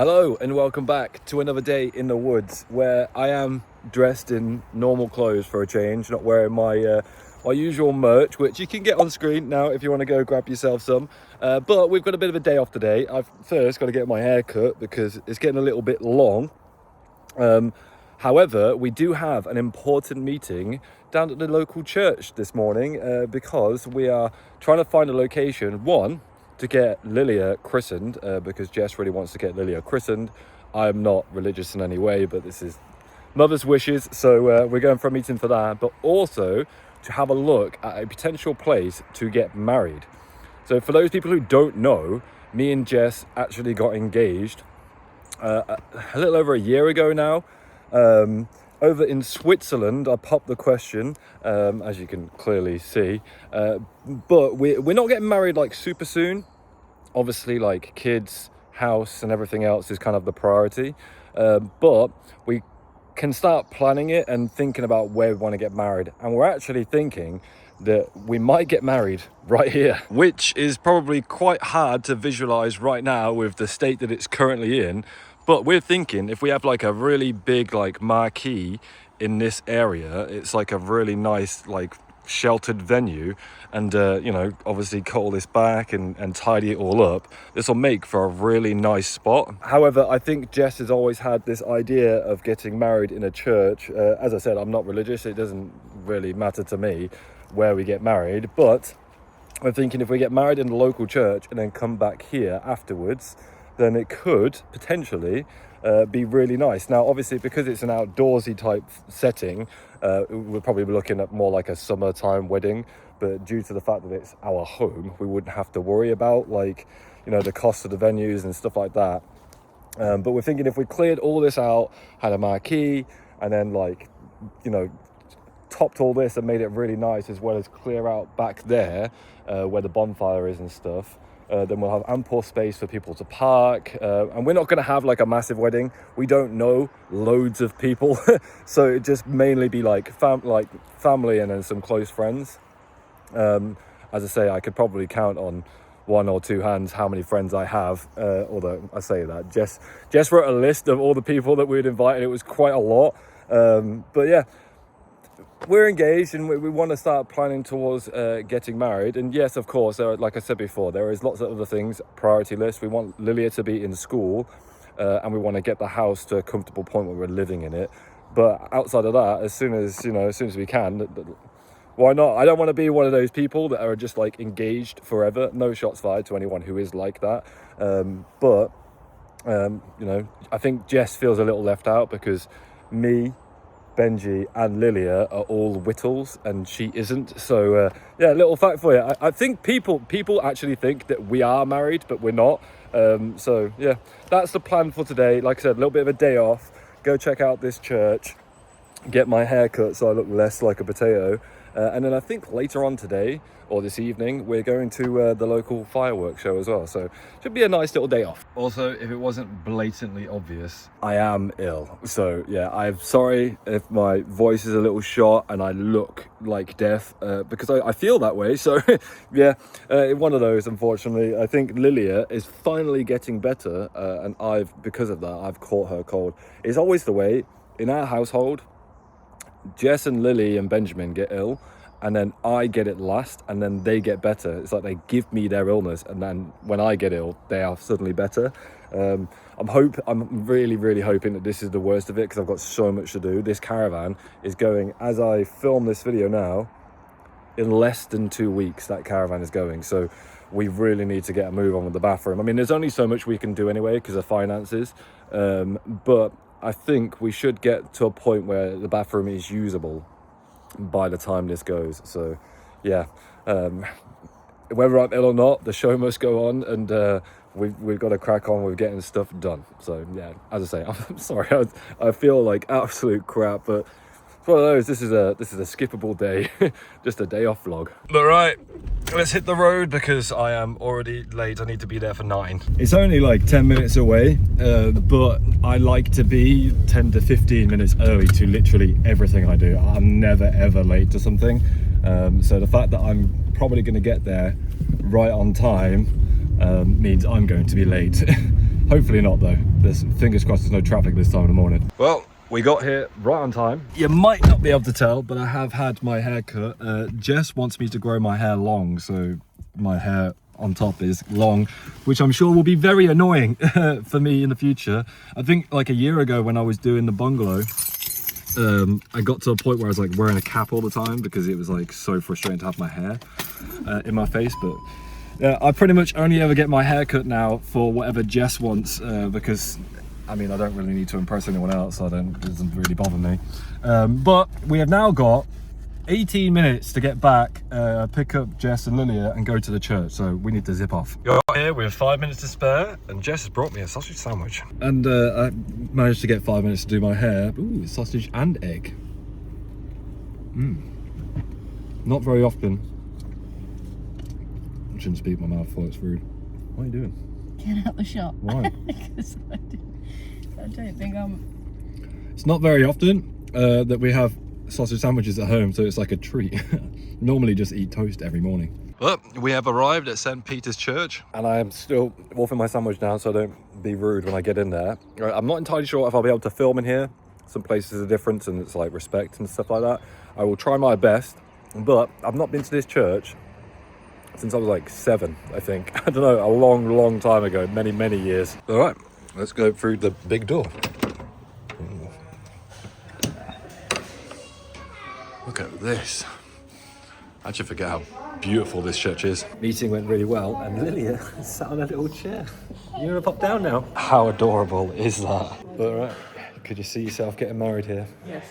Hello and welcome back to another day in the woods where I am dressed in normal clothes for a change, not wearing my usual merch, which you can get on screen now if you want to go grab yourself some. But we've got a bit of a day off today. I've first got to get my hair cut because it's getting a little bit long. However, we do have an important meeting down at the local church this morning because we are trying to find a location, one, to get Lilia christened, because Jess really wants to get Lilia christened. I'm not religious in any way, but this is mother's wishes, so we're going for a meeting for that, but also to have a look at a potential place to get married. So for those people who don't know, me and Jess actually got engaged a little over a year ago now, over in Switzerland. I popped the question, as you can clearly see, but we're not getting married like super soon. Obviously, like kids, house and everything else is kind of the priority, but we can start planning it and thinking about where we want to get married. And we're actually thinking that we might get married right here, which is probably quite hard to visualize right now with the state that it's currently in. But we're thinking if we have like a really big like marquee in this area, it's like a really nice like sheltered venue, and obviously cut all this back and tidy it all up, this will make for a really nice spot. However, I think Jess has always had this idea of getting married in a church. As I said, I'm not religious, it doesn't really matter to me where we get married, but I'm thinking if we get married in the local church and then come back here afterwards, then it could potentially be really nice. Now obviously, because it's an outdoorsy type setting, we'll probably be looking at more like a summertime wedding, but due to the fact that it's our home, we wouldn't have to worry about the cost of the venues and stuff like that. But we're thinking if we cleared all this out, had a marquee, and then topped all this and made it really nice, as well as clear out back there where the bonfire is and stuff, then we'll have ample space for people to park, and we're not going to have like a massive wedding. We don't know loads of people so it just mainly be like family and then some close friends. As I say, I could probably count on one or two hands how many friends I have, although I say that Jess wrote a list of all the people that we'd invite, and it was quite a lot. But yeah, we're engaged and we want to start planning towards getting married. And yes, of course, like I said before, there is lots of other things, priority list. We want Lilia to be in school, and we want to get the house to a comfortable point where we're living in it. But outside of that, as soon as we can, why not? I don't want to be one of those people that are just like engaged forever. No shots fired to anyone who is like that. But I think Jess feels a little left out because me, Benji and Lilia are all Whittles and she isn't. So yeah, little fact for you. I think people actually think that we are married, but we're not. So yeah, that's the plan for today. Like I said, a little bit of a day off, go check out this church, get my hair cut so I look less like a potato, and then I think later on today or this evening we're going to the local fireworks show as well, so should be a nice little day off. Also, if it wasn't blatantly obvious, I am ill, so yeah, I'm sorry if my voice is a little shot and I look like death, because I feel that way. So yeah, one of those, unfortunately. I think Lilia is finally getting better, and because of that I've caught her cold. It's always the way in our household. Jess and Lily and Benjamin get ill, and then I get it last, and then they get better. It's like they give me their illness, and then when I get ill, they are suddenly better. I'm really, really hoping that this is the worst of it, because I've got so much to do. This caravan is going, as I film this video now, in less than 2 weeks, that caravan is going. So we really need to get a move on with the bathroom. I mean, there's only so much we can do anyway because of finances, but I think we should get to a point where the bathroom is usable by the time this goes. So yeah, whether I'm ill or not, the show must go on, and we've got to crack on with getting stuff done. So yeah, as I say, I'm sorry, I feel like absolute crap, but it's one of those. This is a skippable day, just a day off vlog. But right, let's hit the road because I am already late. I need to be there for 9. It's only like 10 minutes away, but I like to be 10 to 15 minutes early to literally everything I do. I'm never ever late to something. So the fact that I'm probably going to get there right on time means I'm going to be late. Hopefully not though. There's fingers crossed there's no traffic this time in the morning. Well, we got here right on time. You might not be able to tell, but I have had my hair cut. Jess wants me to grow my hair long, so my hair on top is long, which I'm sure will be very annoying for me in the future. I think like a year ago when I was doing the bungalow, I got to a point where I was like wearing a cap all the time because it was like so frustrating to have my hair in my face. But yeah, I pretty much only ever get my hair cut now for whatever Jess wants, because I mean I don't really need to impress anyone else, so it doesn't really bother me. But we have now got 18 minutes to get back, pick up Jess and Lilia and go to the church, so we need to zip off. Got here, we have 5 minutes to spare, and Jess has brought me a sausage sandwich. And I managed to get 5 minutes to do my hair. Ooh, sausage and egg. Not very often. I shouldn't speak my mouth full, it's rude. What are you doing? Get out the shop. Why? Because I don't think I'm... It's not very often that we have sausage sandwiches at home, so it's like a treat. Normally just eat toast every morning. Well, we have arrived at St. Peter's Church, and I am still wolfing my sandwich down so I don't be rude when I get in there. I'm not entirely sure if I'll be able to film in here. Some places are different and it's like respect and stuff like that. I will try my best, but I've not been to this church since I was like 7, I think. I don't know, a long time ago, many years. All right, let's go through the big door. Look at this. I actually forget how beautiful this church is. Meeting went really well, and Lilia sat on a little chair. You're gonna pop down now? How adorable is that? But right, could you see yourself getting married here? Yes.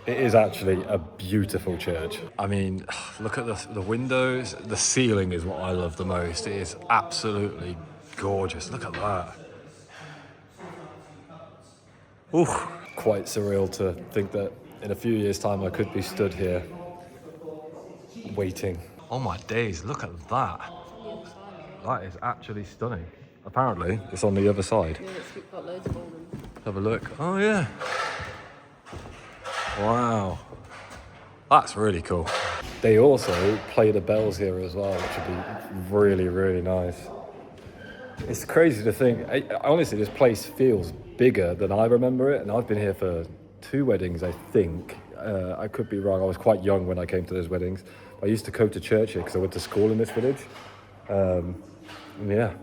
It is actually a beautiful church. I mean, look at the windows. The ceiling is what I love the most. It is absolutely gorgeous. Look at that. Ooh, quite surreal to think that in a few years' time I could be stood here waiting. Oh my days, look at that. That is actually stunning. Apparently, it's on the other side. Yeah, it's got loads of them. Have a look. Oh yeah. Wow. That's really cool. They also play the bells here as well, which would be really nice. It's crazy to think. Honestly, this place feels bigger than I remember it, and I've been here for 2 weddings, I think. I could be wrong. I was quite young when I came to those weddings. I used to go to church here because I went to school in this village. Yeah,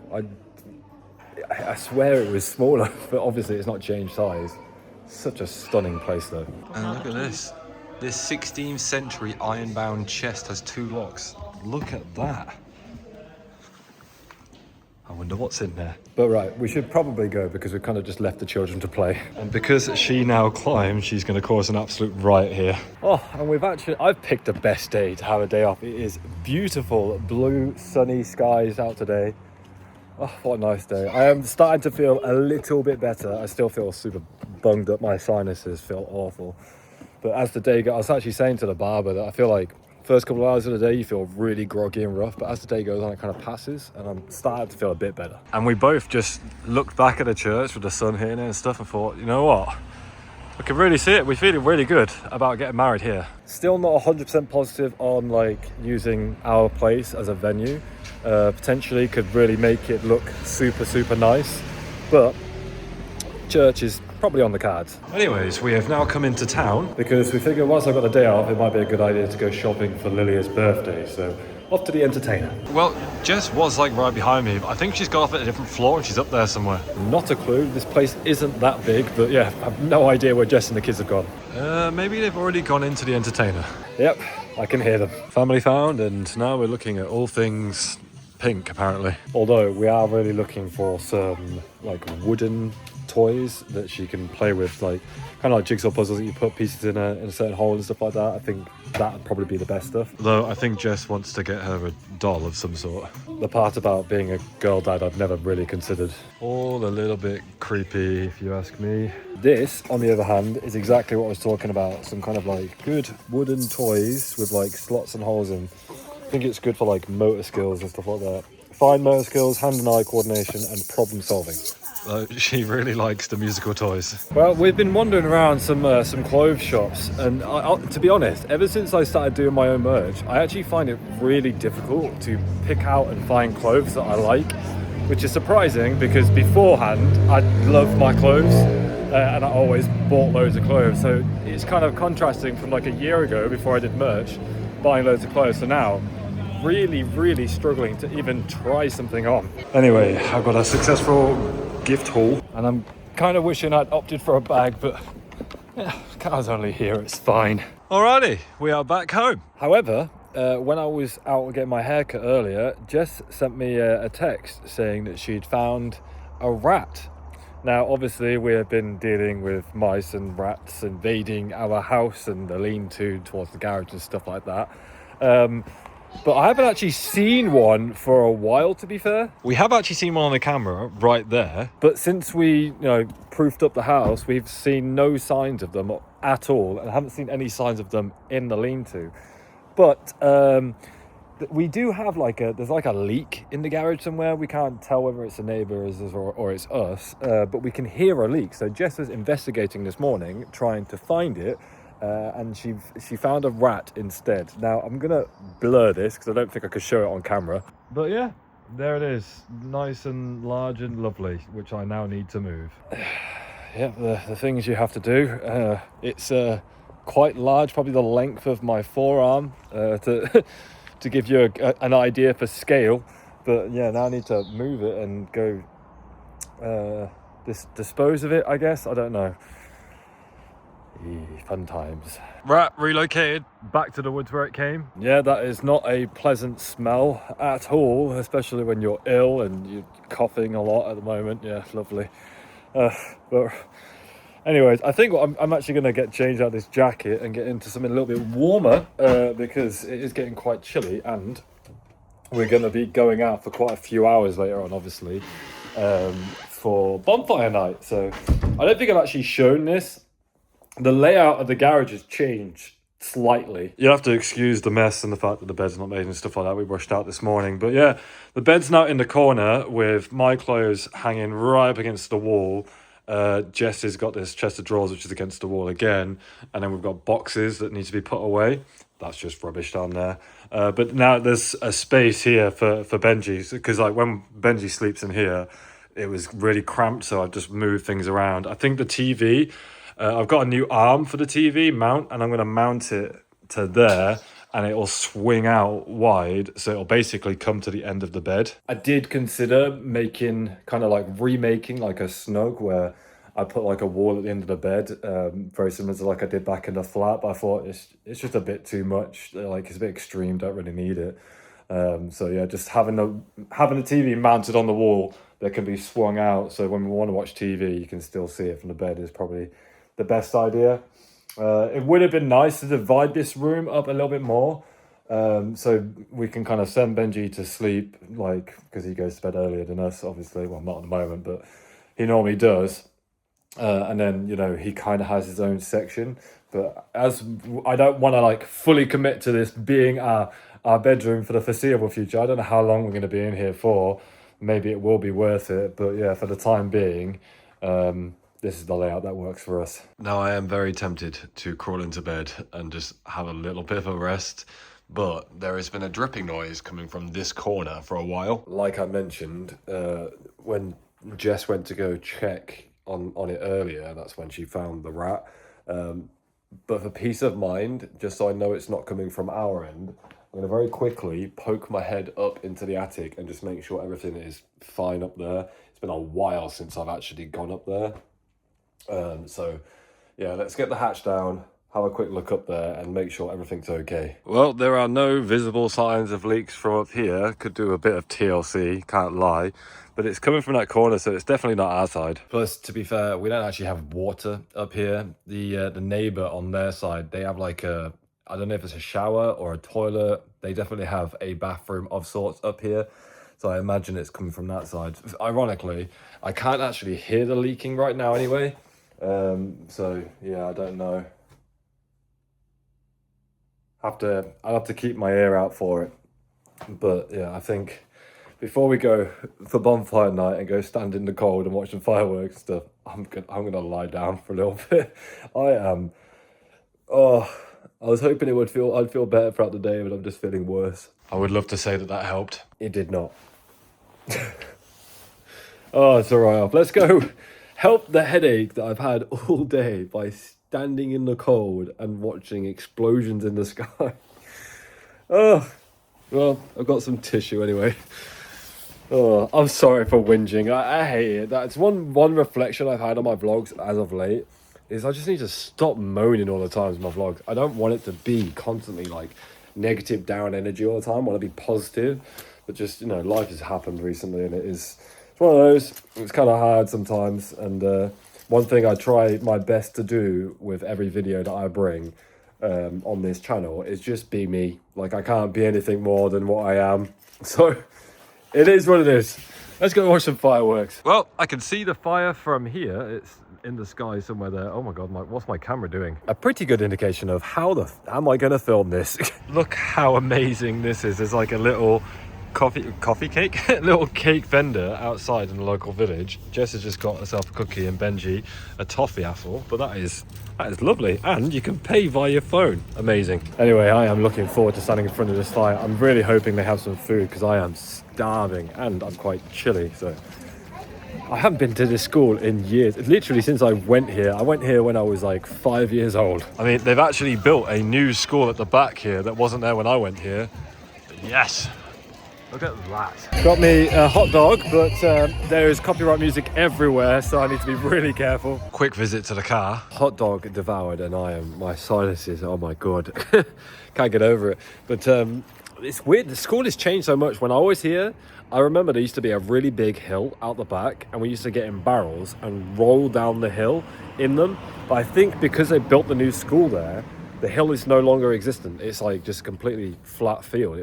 I swear it was smaller, but obviously it's not changed size. Such a stunning place though. And look at this. This 16th century iron-bound chest has 2 locks. Look at that. I wonder what's in there. But right, we should probably go because we've kind of just left the children to play. And because she now climbs, she's going to cause an absolute riot here. Oh, and I've picked the best day to have a day off. It is beautiful, blue, sunny skies out today. Oh, what a nice day. I am starting to feel a little bit better. I still feel super bunged up. My sinuses feel awful. But as the day goes, I was actually saying to the barber that I feel like first couple of hours of the day you feel really groggy and rough, but as the day goes on it kind of passes and I'm starting to feel a bit better. And we both just looked back at the church with the sun hitting it and stuff and thought, you know what, I can really see it. We're feeling really good about getting married here. Still not 100% positive on like using our place as a venue. Potentially could really make it look super nice, but church is probably on the cards. Anyways, we have now come into town because we figured once I've got the day off, it might be a good idea to go shopping for Lilia's birthday. So off to the entertainer. Well, Jess was like right behind me, but I think she's got off at a different floor and she's up there somewhere. Not a clue. This place isn't that big, but yeah, I have no idea where Jess and the kids have gone. Maybe they've already gone into the entertainer. Yep, I can hear them. Family found, and now we're looking at all things pink, apparently. Although we are really looking for some like wooden toys that she can play with, like kind of like jigsaw puzzles that you put pieces in a certain hole and stuff like that. I think that would probably be the best stuff. Though I think Jess wants to get her a doll of some sort. The part about being a girl dad I've never really considered. All a little bit creepy if you ask me. This, on the other hand, is exactly what I was talking about. Some kind of like good wooden toys with like slots and holes in. I think it's good for like motor skills and stuff like that. Fine motor skills, hand and eye coordination and problem solving. She really likes the musical toys. Well, we've been wandering around some clothes shops, and to be honest, ever since I started doing my own merch, I actually find it really difficult to pick out and find clothes that I like. which is surprising because beforehand I loved my clothes and I always bought loads of clothes. So it's kind of contrasting from like a year ago before I did merch, buying loads of clothes, to now really struggling to even try something on. Anyway, I got a successful gift haul and I'm kind of wishing I'd opted for a bag, but yeah, car's only here, it's fine. Alrighty, we are back home. However, when I was out getting my haircut earlier, Jess sent me a text saying that she'd found a rat. Now, obviously, we have been dealing with mice and rats invading our house and the lean-to towards the garage and stuff like that. But I haven't actually seen one for a while, to be fair. We have actually seen one on the camera right there. But since we, proofed up the house, we've seen no signs of them at all. And I haven't seen any signs of them in the lean-to. But we do have there's like a leak in the garage somewhere. We can't tell whether it's a neighbour or it's us. But we can hear a leak. So Jess was investigating this morning, trying to find it. And she found a rat instead. Now I'm gonna blur this because I don't think I could show it on camera. But yeah, there it is, nice and large and lovely, which I now need to move. Yeah, the things you have to do. It's quite large, probably the length of my forearm, to to give you an idea for scale. But yeah, now I need to move it and go dispose of it, I guess. I don't know. Fun times. Rat relocated back to the woods where it came. Yeah, that is not a pleasant smell at all, especially when you're ill and you're coughing a lot at the moment. Yeah, lovely. But anyways, I think I'm actually going to get changed out of this jacket and get into something a little bit warmer because it is getting quite chilly and we're going to be going out for quite a few hours later on, obviously, for Bonfire night. So I don't think I've actually shown this. The layout of the garage has changed slightly. You'll have to excuse the mess and the fact that the bed's not made and stuff like that. We rushed out this morning. But yeah, the bed's now in the corner with my clothes hanging right up against the wall. Jess has got this chest of drawers which is against the wall again. And then we've got boxes that need to be put away. That's just rubbish down there. But now there's a space here for Benji. Because like when Benji sleeps in here, it was really cramped. So I've just moved things around. I think the TV... I've got a new arm for the TV mount and I'm going to mount it to there and it will swing out wide. So it'll basically come to the end of the bed. I did consider remaking like a snug where I put like a wall at the end of the bed, very similar to like I did back in the flat. But I thought it's just a bit too much. Like it's a bit extreme. Don't really need it. So yeah, just having the TV mounted on the wall that can be swung out. So when we want to watch TV, you can still see it from the bed is probably the best idea. It would have been nice to divide this room up a little bit more, so we can kind of send Benji to sleep, because he goes to bed earlier than us, obviously. Well, not at the moment, but he normally does. And then, he kind of has his own section. But as I don't want to fully commit to this being our bedroom for the foreseeable future. I don't know how long we're going to be in here for. Maybe it will be worth it. But yeah, for the time being, this is the layout that works for us. Now I am very tempted to crawl into bed and just have a little bit of a rest, but there has been a dripping noise coming from this corner for a while. Like I mentioned, when Jess went to go check on it earlier, that's when she found the rat. But for peace of mind, just so I know it's not coming from our end, I'm going to very quickly poke my head up into the attic and just make sure everything is fine up there. It's been a while since I've actually gone up there. So yeah, let's get the hatch down, have a quick look up there and make sure everything's okay. Well, there are no visible signs of leaks from up here. Could do a bit of TLC, can't lie, but it's coming from that corner, so it's definitely not our side. Plus, to be fair, we don't actually have water up here. The neighbor on their side, they have I don't know if it's a shower or a toilet. They definitely have a bathroom of sorts up here. So I imagine it's coming from that side. Ironically, I can't actually hear the leaking right now anyway. So yeah, I don't know. I'll have to keep my ear out for it. But yeah, I think before we go for bonfire night and go stand in the cold and watch some fireworks and stuff, I'm gonna lie down for a little bit. I was hoping I'd feel better throughout the day, but I'm just feeling worse. I would love to say that helped. It did not. Oh, it's all right. Off. Let's go help the headache that I've had all day by standing in the cold and watching explosions in the sky. Oh, well, I've got some tissue anyway. Oh, I'm sorry for whinging. I hate it. That's one reflection I've had on my vlogs as of late is I just need to stop moaning all the time in my vlogs. I don't want it to be constantly like negative down energy all the time. I want to be positive. But just, you know, life has happened recently and it's one of those. It's kind of hard sometimes. And one thing I try my best to do with every video that I bring on this channel is just be me. Like I can't be anything more than what I am. So it is what it is. Let's go watch some fireworks. Well, I can see the fire from here. It's in the sky somewhere there. Oh my God, what's my camera doing? A pretty good indication of how am I going to film this? Look how amazing this is. There's like a little coffee cake, little cake vendor outside in the local village. Jess has just got herself a cookie and Benji a toffee apple, but that is lovely, and you can pay via your phone. Amazing. Anyway, I am looking forward to standing in front of this fire. I'm really hoping they have some food because I am starving and I'm quite chilly. So I haven't been to this school in years. Literally since I went here. I went here when I was like 5 years old. I mean, they've actually built a new school at the back here that wasn't there when I went here. But yes. Look at that. Got me a hot dog, but there is copyright music everywhere, so I need to be really careful. Quick visit to the car. Hot dog devoured, and my sinuses, oh my God. Can't get over it. But it's weird, the school has changed so much. When I was here, I remember there used to be a really big hill out the back, and we used to get in barrels and roll down the hill in them. But I think because they built the new school there, the hill is no longer existent. It's like just completely flat field.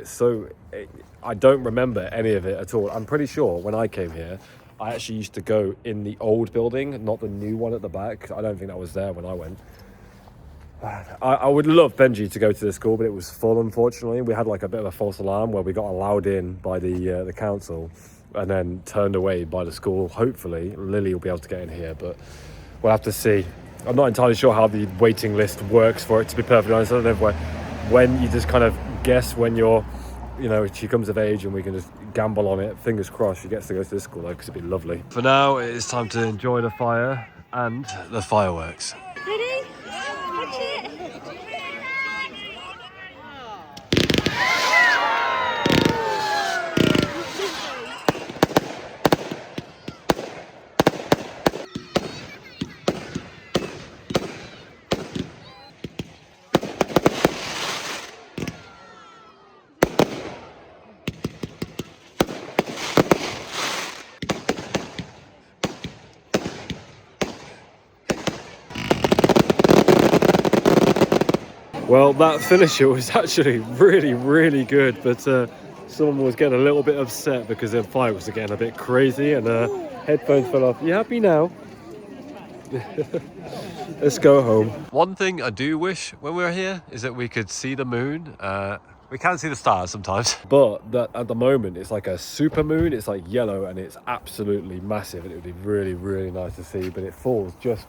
I don't remember any of it at all. I'm pretty sure when I came here, I actually used to go in the old building, not the new one at the back. I don't think that was there when I went. I would love Benji to go to the school, but it was full, unfortunately. We had like a bit of a false alarm where we got allowed in by the council and then turned away by the school. Hopefully, Lily will be able to get in here, but we'll have to see. I'm not entirely sure how the waiting list works for it, to be perfectly honest. I don't know when you just kind of guess when she comes of age and we can just gamble on it. Fingers crossed she gets to go to this school though, because it'd be lovely. For now, it's time to enjoy the fire and the fireworks. Ready? Watch it. Well, that finisher was actually really, really good, but someone was getting a little bit upset because their fireworks were getting a bit crazy and headphones fell off. You happy now? Let's go home. One thing I do wish when we're here is that we could see the moon. We can see the stars sometimes, but at the moment it's like a super moon. It's like yellow and it's absolutely massive, and it would be really, really nice to see, but it falls just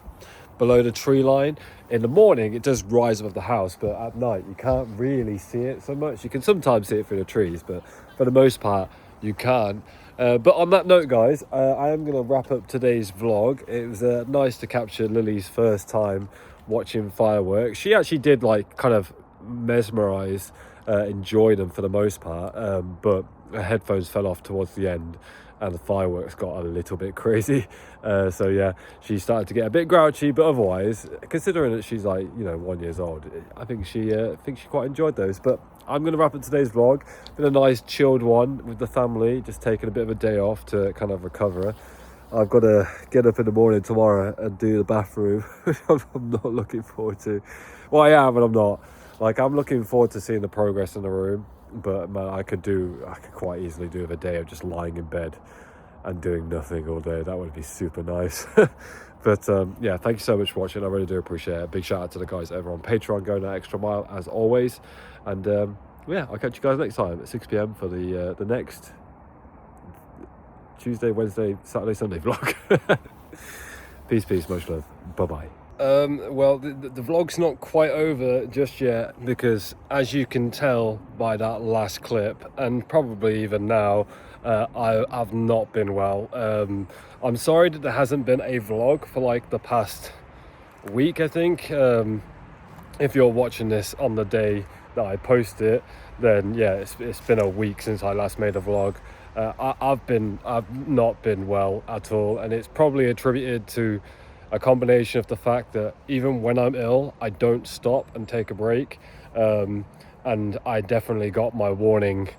below the tree line. In the morning it does rise above the house, but at night you can't really see it so much. You can sometimes see it through the trees, but for the most part you can't. But on that note, guys, I am going to wrap up today's vlog. It was nice to capture Lily's first time watching fireworks. She actually did like kind of mesmerize, enjoy them for the most part, but her headphones fell off towards the end and the fireworks got a little bit crazy. So yeah, she started to get a bit grouchy, but otherwise, considering that she's like 1 year old, I think she quite enjoyed those. But I'm going to wrap up today's vlog. Been a nice chilled one with the family, just taking a bit of a day off to kind of recover. I've got to get up in the morning tomorrow and do the bathroom, which I'm not looking forward to. Well, I am, and I'm not. Like, I'm looking forward to seeing the progress in the room, but man, I could quite easily do with a day of just lying in bed and doing nothing all day. That would be super nice. But yeah, thank you so much for watching. I really do appreciate it. Big shout out to the guys over on Patreon going that extra mile as always. And yeah, I'll catch you guys next time at 6 p.m. for the next Tuesday, Wednesday, Saturday, Sunday vlog. Peace, much love. Bye-bye. Well, the vlog's not quite over just yet, because as you can tell by that last clip, and probably even now, I've not been well. I'm sorry that there hasn't been a vlog for like the past week, I think. If you're watching this on the day that I post it, then yeah, it's been a week since I last made a vlog. I've not been well at all, and it's probably attributed to a combination of the fact that even when I'm ill, I don't stop and take a break. And I definitely got my warning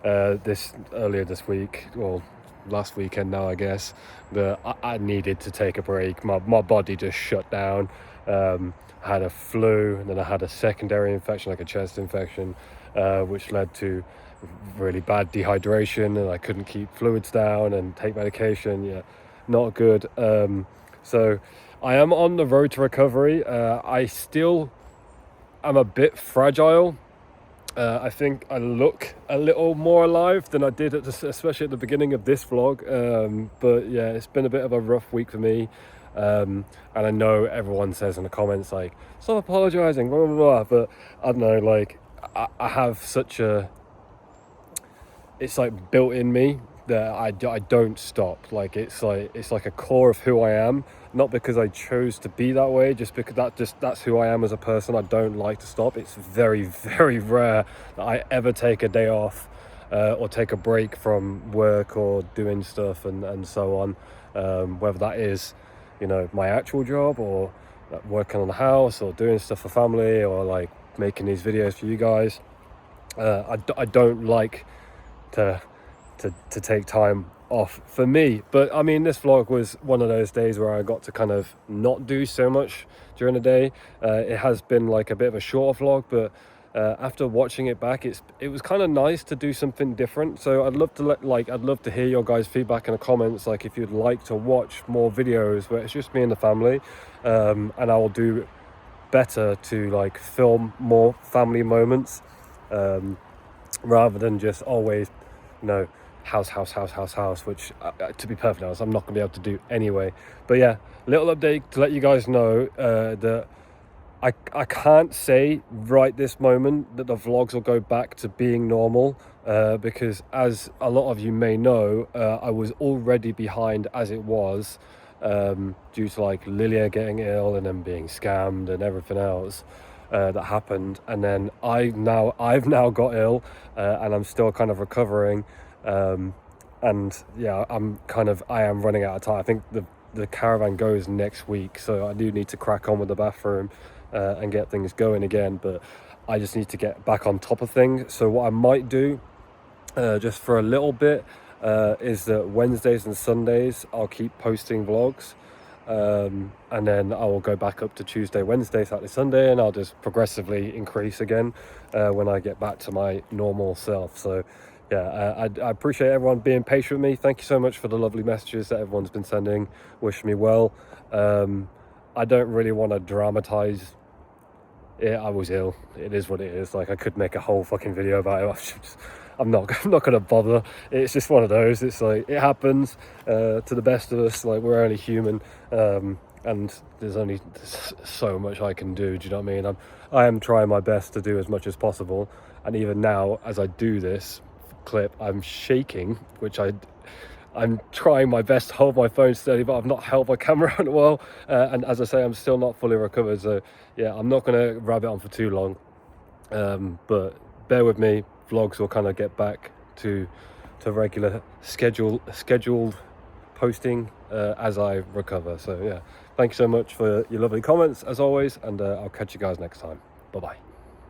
earlier this week, well, last weekend now, I guess, that I needed to take a break. My body just shut down. I had a flu, and then I had a secondary infection, like a chest infection, which led to really bad dehydration, and I couldn't keep fluids down and take medication. Yeah, not good. So I am on the road to recovery. I still am a bit fragile. I think I look a little more alive than I did, especially at the beginning of this vlog. But yeah, it's been a bit of a rough week for me. And I know everyone says in the comments, like, stop apologizing, blah, blah, blah. But I don't know, like, I have such a... It's like built in me that I don't stop. Like it's like a core of who I am, not because I chose to be that way, just because that's who I am as a person. I don't like to stop. It's very, very rare that I ever take a day off or take a break from work or doing stuff and so on, whether that is, you know, my actual job or working on the house or doing stuff for family or like making these videos for you guys. I don't like to take time off for me. But I mean, this vlog was one of those days where I got to kind of not do so much during the day. It has been like a bit of a shorter vlog, but after watching it back, it was kind of nice to do something different. So I'd love to hear your guys' feedback in the comments, like if you'd like to watch more videos where it's just me and the family, and I will do better to like film more family moments, rather than just always, you know, house, which to be perfectly honest, I'm not going to be able to do anyway. But yeah, little update to let you guys know that I can't say right this moment that the vlogs will go back to being normal, because as a lot of you may know, I was already behind as it was, due to like Lilia getting ill and then being scammed and everything else that happened. And then I've now got ill, and I'm still kind of recovering, and yeah, I am running out of time. I think the caravan goes next week, so I do need to crack on with the bathroom and get things going again, but I just need to get back on top of things. So what I might do, just for a little bit, is that Wednesdays and Sundays I'll keep posting vlogs, and then I will go back up to Tuesday, Wednesday, Saturday, Sunday, and I'll just progressively increase again when I get back to my normal self. So yeah, I appreciate everyone being patient with me. Thank you so much for the lovely messages that everyone's been sending, wishing me well. I don't really want to dramatize it. I was ill. It is what it is. Like, I could make a whole fucking video about it. I'm not gonna bother. It's just one of those. It's like, it happens to the best of us. Like, we're only human, and there's only so much I can do. Do you know what I mean? I am trying my best to do as much as possible, and even now, as I do this clip, I'm shaking, which I'm trying my best to hold my phone steady, but I've not held my camera in a while, and as I say, I'm still not fully recovered. So yeah, I'm not going to rabbit on for too long, but bear with me. Vlogs will kind of get back to regular scheduled posting as I recover. So yeah, thank you so much for your lovely comments as always, and I'll catch you guys next time. Bye bye.